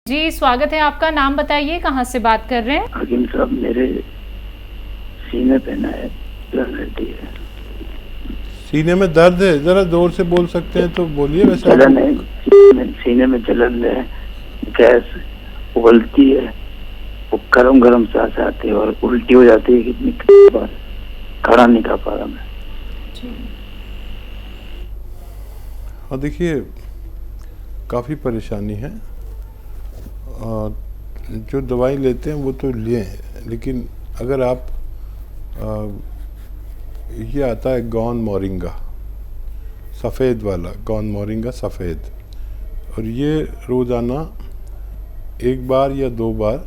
जी, स्वागत है आपका। नाम बताइए, कहाँ से बात कर रहे हैं? हकीम साहब, मेरे सीने पे ना जलन रहती है। सीने में दर्द है? जरा जोर से बोल सकते हैं तो बोलिए। वैसे जलन है, सीने में जलन है, गैस उबलती है, वो गरम गरम सांस आती है और उल्टी हो जाती है। कितनी बार खड़ा नहीं कर पा रहा मैं। हाँ, देखिए काफ़ी परेशानी है। जो दवाई लेते हैं वो तो लें, लेकिन अगर आप ये आता है गौन मोरिंगा सफ़ेद वाला, गौन मोरिंगा सफ़ेद, और ये रोज़ाना 1 बार या 2 बार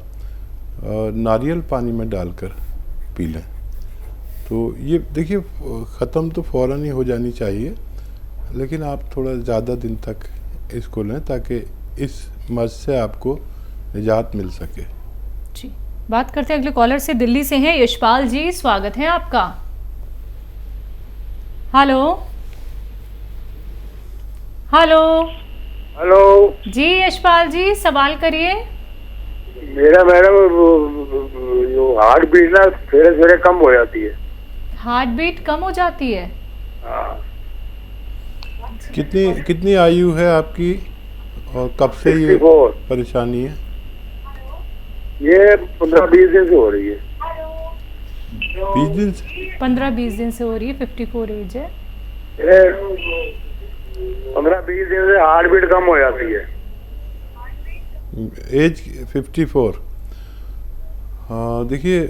नारियल पानी में डालकर पी लें। तो ये देखिए ख़त्म तो फ़ौरन ही हो जानी चाहिए, लेकिन आप थोड़ा ज़्यादा दिन तक इसको लें ताकि इस मर्ज़ से आपको निजात मिल सके। जी, बात करते हैं अगले कॉलर से। दिल्ली से हैं यशपाल जी, स्वागत है आपका। हेलो हेलो हेलो जी, यशपाल जी सवाल करिए। मेरा मैडम जो हार्ट बीट ना सवेरे सवेरे कम हो जाती है। हार्ट बीट कम हो जाती है? हाँ। कितनी आयु है आपकी और कब से ये 64। परेशानी है? ये 15-20 दिन से हो रही है। 20 दिन से? 15-20 दिन से हो रही है। 54 एज है। ये 15-20 दिन से हार्ट बीट कम हो जाती है। एज 54? हाँ, देखिए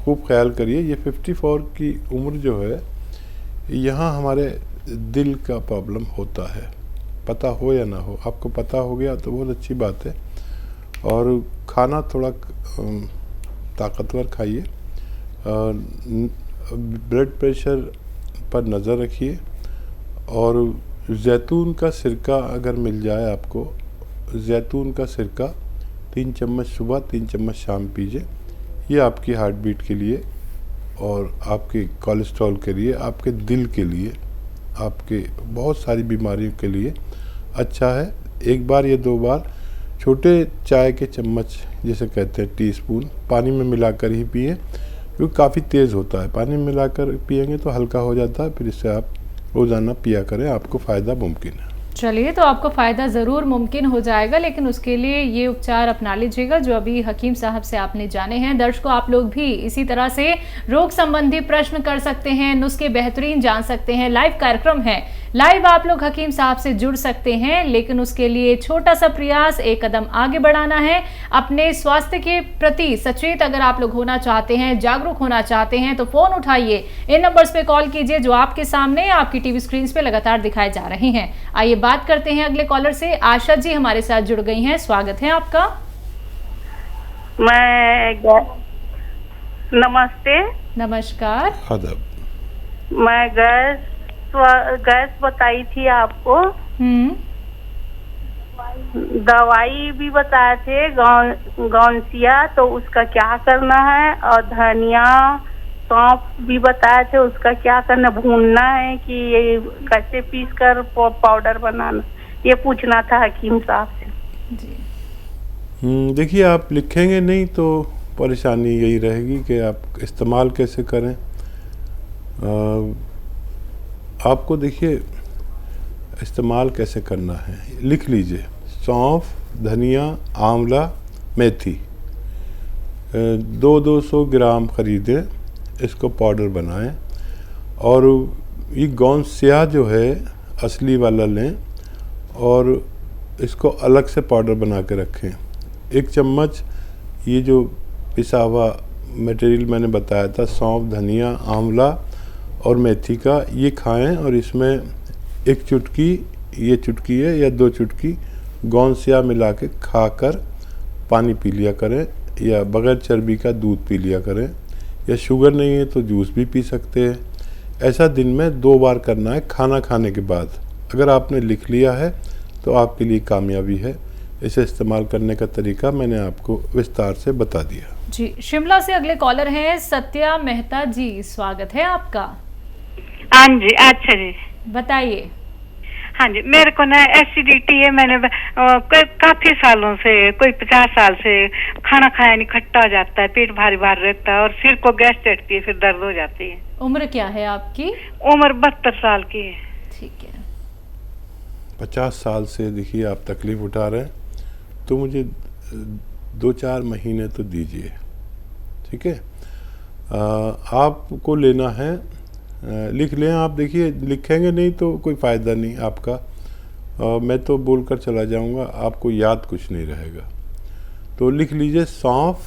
खूब ख्याल करिए। ये 54 की उम्र जो है, यहाँ हमारे दिल का प्रॉब्लम होता है। पता हो या ना हो, आपको पता हो गया तो बहुत अच्छी बात है। और खाना थोड़ा ताकतवर खाइए, ब्लड प्रेशर पर नज़र रखिए, और जैतून का सिरका अगर मिल जाए आपको, जैतून का सिरका 3 चम्मच सुबह 3 चम्मच शाम पीजिए। ये आपकी हार्ट बीट के लिए और आपके कोलेस्ट्रॉल के लिए, आपके दिल के लिए, आपके बहुत सारी बीमारियों के लिए अच्छा है। 1 बार या 2 बार छोटे चाय के चम्मच, जिसे कहते हैं टीस्पून, पानी में मिलाकर ही पिए, क्योंकि काफ़ी तेज़ होता है। पानी में मिलाकर पिएंगे तो हल्का हो जाता है। फिर इससे आप रोज़ाना पिया करें, आपको फ़ायदा मुमकिन है। चलिए, तो आपको फ़ायदा ज़रूर मुमकिन हो जाएगा, लेकिन उसके लिए ये उपचार अपना लीजिएगा जो अभी हकीम साहब से आपने जाने हैं। दर्शकों, आप लोग भी इसी तरह से रोग संबंधी प्रश्न कर सकते हैं, नुस्खे बेहतरीन जान सकते हैं। लाइव कार्यक्रम है, लाइव आप लोग हकीम साहब से जुड़ सकते हैं, लेकिन उसके लिए छोटा सा प्रयास, एक कदम आगे बढ़ाना है। अपने स्वास्थ्य के प्रति सचेत अगर आप लोग होना चाहते हैं, जागरूक होना चाहते हैं, तो फ़ोन उठाइए, इन नंबर्स पे कॉल कीजिए जो आपके सामने आपकी टीवी स्क्रीन पे लगातार दिखाए जा रहे हैं। आइए बात करते हैं अगले कॉलर से। आशा जी हमारे साथ जुड़ गई हैं, स्वागत है आपका। नमस्ते। नमस्कार। आदाब। मैं गैस बताई थी आपको। दवाई भी बताए थे, गौनसिया, तो उसका क्या करना है, और धनिया सौंफ भी बताए थे, उसका क्या करना, भूनना है कि ये कैसे पीस कर पाउडर बनाना, ये पूछना था हकीम साहब से। जी, देखिए आप लिखेंगे नहीं तो परेशानी यही रहेगी कि आप इस्तेमाल कैसे करें। आपको देखिए इस्तेमाल कैसे करना है, लिख लीजिए। सौंफ, धनिया, आंवला, मेथी 200-200 ग्राम ख़रीदें, इसको पाउडर बनाएं, और ये गौनसिया जो है असली वाला लें और इसको अलग से पाउडर बना के रखें। 1 चम्मच ये जो पिसा हुआ मटेरियल मैंने बताया था, सौंफ, धनिया, आंवला और मेथी का, ये खाएं, और इसमें 1 चुटकी, ये चुटकी है या 2 चुटकी गौनसिया मिला के खाकर पानी पी लिया करें, या बगैर चर्बी का दूध पी लिया करें, या शुगर नहीं है तो जूस भी पी सकते हैं। ऐसा दिन में 2 बार करना है, खाना खाने के बाद। अगर आपने लिख लिया है तो आपके लिए कामयाबी है। इसे इस्तेमाल करने का तरीका मैंने आपको विस्तार से बता दिया। जी, शिमला से अगले कॉलर हैं सत्या मेहता जी, स्वागत है आपका। हाँ जी, अच्छा जी, बताइए। हाँ जी, मेरे को ना एसिडिटी है। मैंने काफी सालों से, कोई 50 साल से खाना खाया नहीं, खट्टा हो जाता है, पेट भारी भारी रहता है और सिर को गैस चढ़ती है, फिर दर्द हो जाती है। उम्र क्या है आपकी? उम्र 72 साल की है। ठीक है। 50 साल से देखिए आप तकलीफ उठा रहे हैं, तो मुझे 2-4 महीने तो दीजिए, ठीक है। आपको लेना है, लिख लें आप। देखिए लिखेंगे नहीं तो कोई फ़ायदा नहीं आपका, मैं तो बोलकर चला जाऊंगा, आपको याद कुछ नहीं रहेगा। तो लिख लीजिए सौंफ,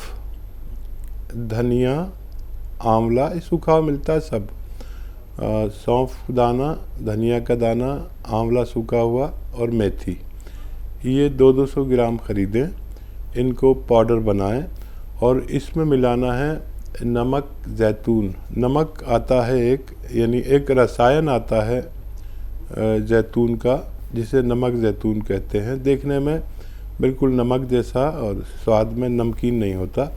धनिया, आंवला, सूखा मिलता है सब, सौंफ दाना, धनिया का दाना, आंवला सूखा हुआ और मेथी, ये 200 ग्राम ख़रीदें। इनको पाउडर बनाएं और इसमें मिलाना है नमक जैतून। नमक आता है एक, यानी एक रसायन आता है जैतून का, जिसे नमक जैतून कहते हैं। देखने में बिल्कुल नमक जैसा और स्वाद में नमकीन नहीं होता।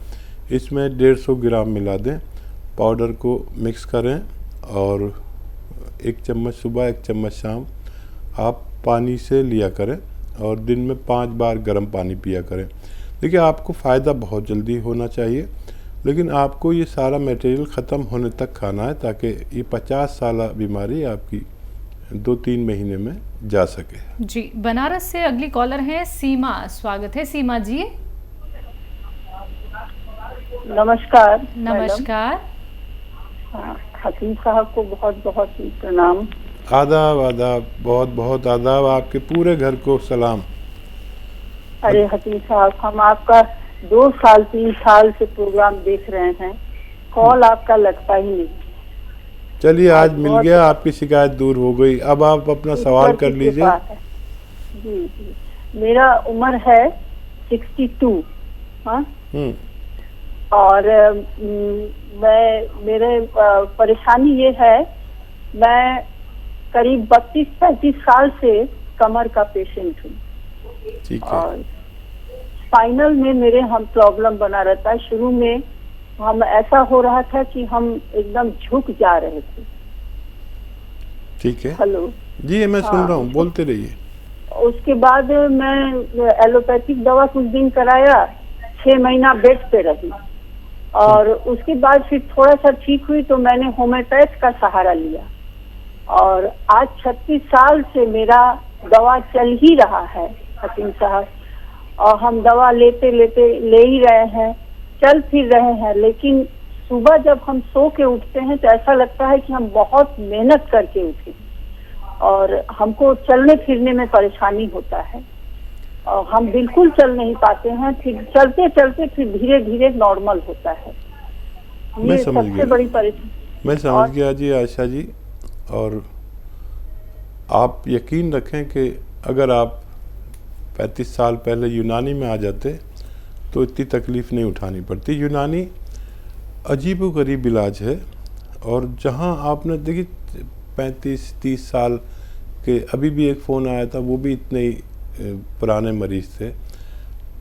इसमें 150 ग्राम मिला दें, पाउडर को मिक्स करें और 1 चम्मच सुबह 1 चम्मच शाम आप पानी से लिया करें और दिन में 5 बार गर्म पानी पिया करें। देखिए आपको फ़ायदा बहुत जल्दी होना चाहिए, लेकिन आपको ये सारा मटेरियल ख़त्म होने तक खाना है, ताकि ये 50 साल बीमारी आपकी 2-3 महीने में जा सके। जी, बनारस से अगली कॉलर हैं सीमा। स्वागत है सीमा जी। नमस्कार। नमस्कार। हकीम साहब को बहुत बहुत प्रणाम। आदाब आदाब, बहुत बहुत आदाब, आपके पूरे घर को सलाम। अरे हकीम साहब, हम आपका 2 साल 3 साल से प्रोग्राम देख रहे हैं, कॉल आपका लगता ही नहीं। चलिए आज मिल गया, आपकी शिकायत दूर हो गई। अब आप अपना सवाल कर लीजिए। जी जी, मेरा उम्र है 62। हाँ, और मेरे परेशानी ये है, मैं करीब 32-35 साल से कमर का पेशेंट हूँ। ठीक है। और स्पाइनल में मेरे हम प्रॉब्लम बना रहता है। शुरू में हम ऐसा हो रहा था कि हम एकदम झुक जा रहे थे। ठीक है। हेलो जी, मैं सुन रहा हूँ, बोलते रहिए। उसके बाद मैं एलोपैथिक दवा कुछ दिन कराया, 6 महीना बेड पे रही और उसके बाद फिर थोड़ा सा ठीक हुई तो मैंने होम्योपैथ का सहारा लिया और आज 36 साल से मेरा दवा चल ही रहा है हकीम साहब। और हम दवा लेते लेते ले ही रहे हैं, चल फिर रहे हैं, लेकिन सुबह जब हम सो के उठते हैं तो ऐसा लगता है कि हम बहुत मेहनत करके उठे और हमको चलने फिरने में परेशानी होता है और हम बिल्कुल चल नहीं पाते हैं। फिर चलते चलते फिर धीरे धीरे नॉर्मल होता है। ये सबसे बड़ी परेशानी। मैं समझ गया जी आशा जी। और आप यकीन रखें कि अगर आप 35 साल पहले यूनानी में आ जाते तो इतनी तकलीफ़ नहीं उठानी पड़ती। यूनानी अजीबोगरीब इलाज है और जहां आपने देखिए 35-30 साल के, अभी भी एक फ़ोन आया था, वो भी इतने ही पुराने मरीज़ थे।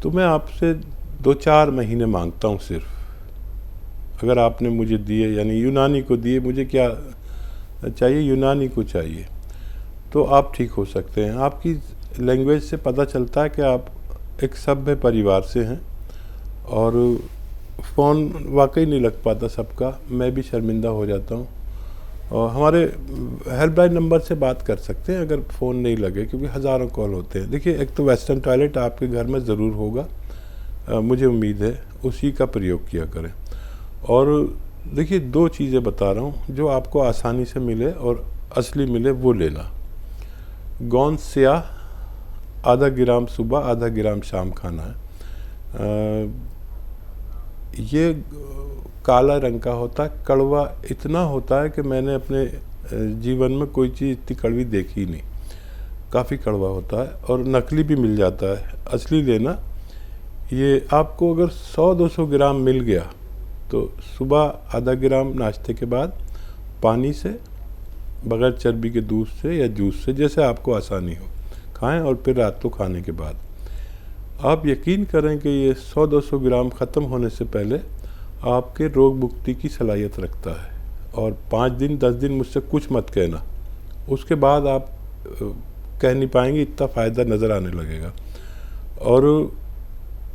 तो मैं आपसे 2-4 महीने मांगता हूँ सिर्फ। अगर आपने मुझे दिए, यानी यूनानी को दिए, मुझे क्या चाहिए, यूनानी को चाहिए, तो आप ठीक हो सकते हैं। आपकी लैंग्वेज से पता चलता है कि आप एक सभ्य परिवार से हैं और फ़ोन वाकई नहीं लग पाता सबका, मैं भी शर्मिंदा हो जाता हूँ। और हमारे हेल्पलाइन नंबर से बात कर सकते हैं अगर फ़ोन नहीं लगे, क्योंकि हज़ारों कॉल होते हैं। देखिए एक तो वेस्टर्न टॉयलेट आपके घर में ज़रूर होगा, मुझे उम्मीद है, उसी का प्रयोग किया करें। और देखिए 2 चीज़ें बता रहा हूँ जो आपको आसानी से मिले और असली मिले, वो लेना। गोंद स्याह आधा ग्राम सुबह, आधा ग्राम शाम खाना है। ये काला रंग का होता है, कड़वा इतना होता है कि मैंने अपने जीवन में कोई चीज़ इतनी कड़वी देखी नहीं। काफ़ी कड़वा होता है और नकली भी मिल जाता है, असली लेना। ये आपको अगर 100-200 ग्राम मिल गया तो सुबह आधा ग्राम नाश्ते के बाद पानी से, बगैर चर्बी के दूध से या जूस से, जैसे आपको आसानी हो, खाएं और फिर रात को खाने के बाद आप यकीन करें कि ये 100-200 ग्राम ख़त्म होने से पहले आपके रोग मुक्ति की सलाहियत रखता है। और 5 दिन 10 दिन मुझसे कुछ मत कहना, उसके बाद आप कह नहीं पाएंगे, इतना फ़ायदा नज़र आने लगेगा। और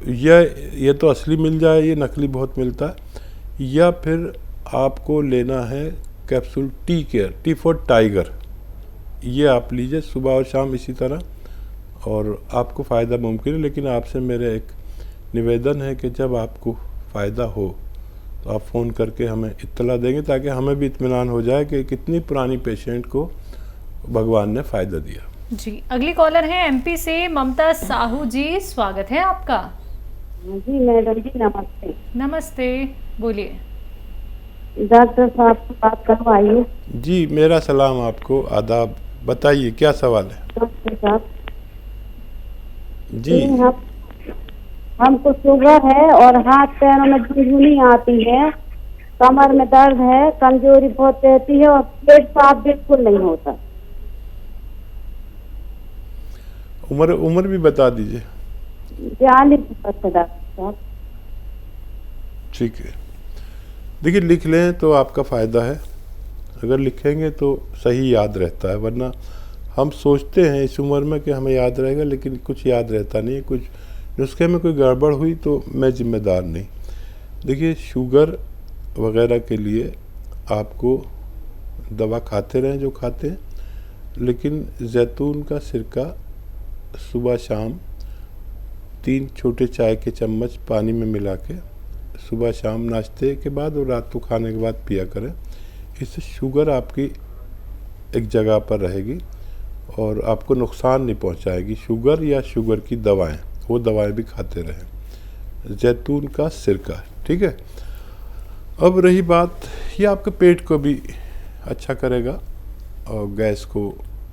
यह तो असली मिल जाए, ये नकली बहुत मिलता है। या फिर आपको लेना है capsule tea care, T for tiger, ये आप लीजिए सुबह और शाम इसी तरह, और आपको फ़ायदा मुमकिन है। लेकिन आपसे मेरे एक निवेदन है कि जब आपको फ़ायदा हो तो आप फ़ोन करके हमें इत्तला देंगे, ताकि हमें भी इत्मीनान हो जाए कि कितनी पुरानी पेशेंट को भगवान ने फ़ायदा दिया। जी, अगली कॉलर है एमपी से ममता साहू जी, स्वागत है आपका। जी मैडम जी नमस्ते। नमस्ते, बोलिए। डॉक्टर साहब से बात करवाइए। जी, मेरा सलाम आपको, आदाब। बताइए क्या सवाल है? डॉक्टर साहब जी, हमको शुगर है और हाथ पैरों में झुनझुनी आती है, कमर में दर्द है, कमजोरी बहुत रहती है और पेट साफ बिल्कुल नहीं होता। उम्र भी बता दीजिए। 42 डॉक्टर साहब। ठीक है, देखिए लिख लें तो आपका फ़ायदा है, अगर लिखेंगे तो सही याद रहता है। वरना हम सोचते हैं इस उम्र में कि हमें याद रहेगा, लेकिन कुछ याद रहता नहीं है। कुछ नुस्खे में कोई गड़बड़ हुई तो मैं जिम्मेदार नहीं। देखिए, शुगर वगैरह के लिए आपको दवा खाते रहें जो खाते हैं, लेकिन जैतून का सिरका सुबह शाम 3 छोटे चाय के चम्मच पानी में मिला के सुबह शाम नाश्ते के बाद और रात को खाने के बाद पिया करें। इससे शुगर आपकी एक जगह पर रहेगी और आपको नुकसान नहीं पहुंचाएगी। शुगर या शुगर की दवाएं, वो दवाएं भी खाते रहें। जैतून का सिरका, ठीक है। अब रही बात, ये आपके पेट को भी अच्छा करेगा और गैस को,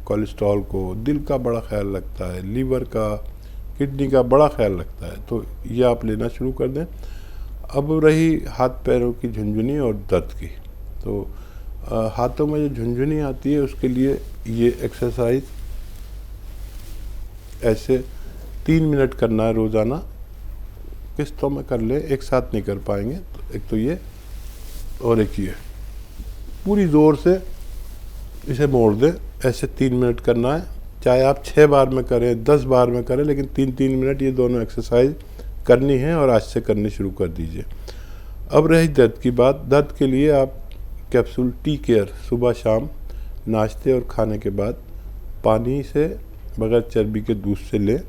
कोलेस्ट्रॉल को, दिल का बड़ा ख्याल रखता है, लीवर का, किडनी का बड़ा ख्याल रखता है, तो ये आप लेना शुरू कर दें। अब रही हाथ पैरों की झुनझुनी और दर्द की, तो हाथों में जो झुनझुनी आती है उसके लिए ये एक्सरसाइज ऐसे 3 मिनट करना है रोज़ाना। किस्तों में कर ले, एक साथ नहीं कर पाएंगे तो एक तो ये और एक ये, पूरी ज़ोर से इसे मोड़ दें। ऐसे 3 मिनट करना है, चाहे आप 6 बार में करें, 10 बार में करें, लेकिन 3-3 मिनट ये दोनों एक्सरसाइज करनी है और आज से करनी शुरू कर दीजिए। अब रही दर्द की बात, दर्द के लिए आप कैप्सूल टी केयर सुबह शाम नाश्ते और खाने के बाद पानी से बगैर चर्बी के दूध से लें।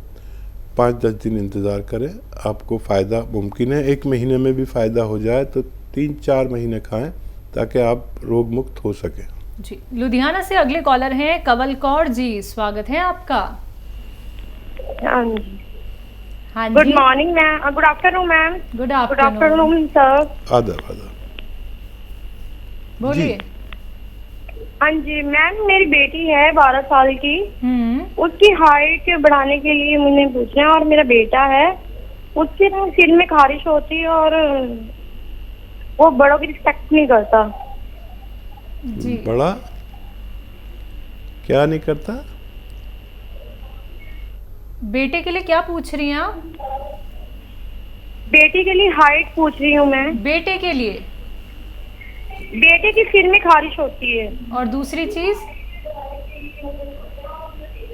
5-10 दिन इंतज़ार करें, आपको फ़ायदा मुमकिन है। 1 महीने में भी फ़ायदा हो जाए तो 3-4 महीने खाएं, ताकि आप रोग मुक्त हो सकें। जी, लुधियाना से अगले कॉलर हैं कंवल कौर जी, स्वागत है आपका। हाँ जी, good morning ma'am, good afternoon ma'am. Good afternoon sir. आदाब। बोलिए। हाँ जी मैम, मेरी बेटी है 12 साल की, उसकी हाइट बढ़ाने के लिए मुझे पूछना है, और मेरा बेटा है, उसके ना सिर में खारिश होती है और वो बड़ों की रिस्पेक्ट नहीं करता। जी, बड़ा क्या नहीं करता? बेटे के लिए क्या पूछ रही हैं आप? बेटी के लिए हाइट पूछ रही हूँ मैं। बेटे के लिए? बेटे की सिर में खारिश होती है। और दूसरी चीज?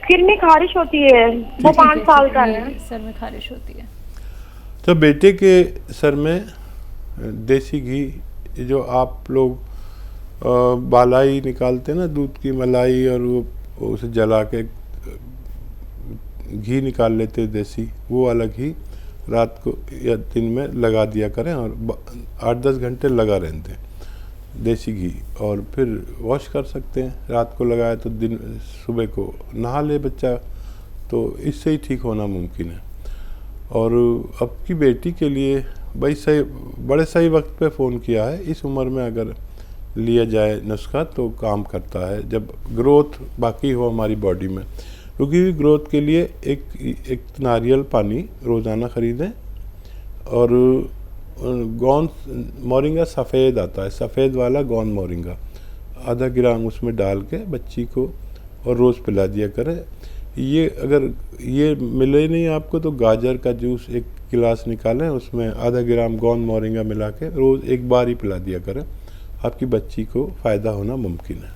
सिर में खारिश होती है, वो 5 साल का है। सर में खारिश होती है। तो बेटे के सर में देसी घी, जो आप लोग बालाई निकालते हैं ना, दूध की मलाई, और वो उसे जला के घी निकाल लेते हैं देसी, वो वाला घी रात को या दिन में लगा दिया करें और 8-10 घंटे लगा रहते हैं देसी घी। और फिर वॉश कर सकते हैं, रात को लगाया तो दिन सुबह को नहा ले बच्चा, तो इससे ही ठीक होना मुमकिन है। और अब की बेटी के लिए भाई सही, बड़े सही वक्त पे फ़ोन किया है। इस उम्र में अगर लिया जाए नुस्खा तो काम करता है, जब ग्रोथ बाकी हो हमारी बॉडी में। रुकी हुई ग्रोथ के लिए एक नारियल पानी रोज़ाना ख़रीदें, और गोंद मोरिंगा सफ़ेद आता है, सफ़ेद वाला गोंद मोरिंगा आधा ग्राम उसमें डाल के बच्ची को और रोज़ पिला दिया करें। ये अगर ये मिले नहीं आपको तो गाजर का जूस 1 गिलास निकालें, उसमें आधा ग्राम गोंद मोरिंगा मिला के रोज़ 1 बार ही पिला दिया करें, आपकी बच्ची को फ़ायदा होना मुमकिन है।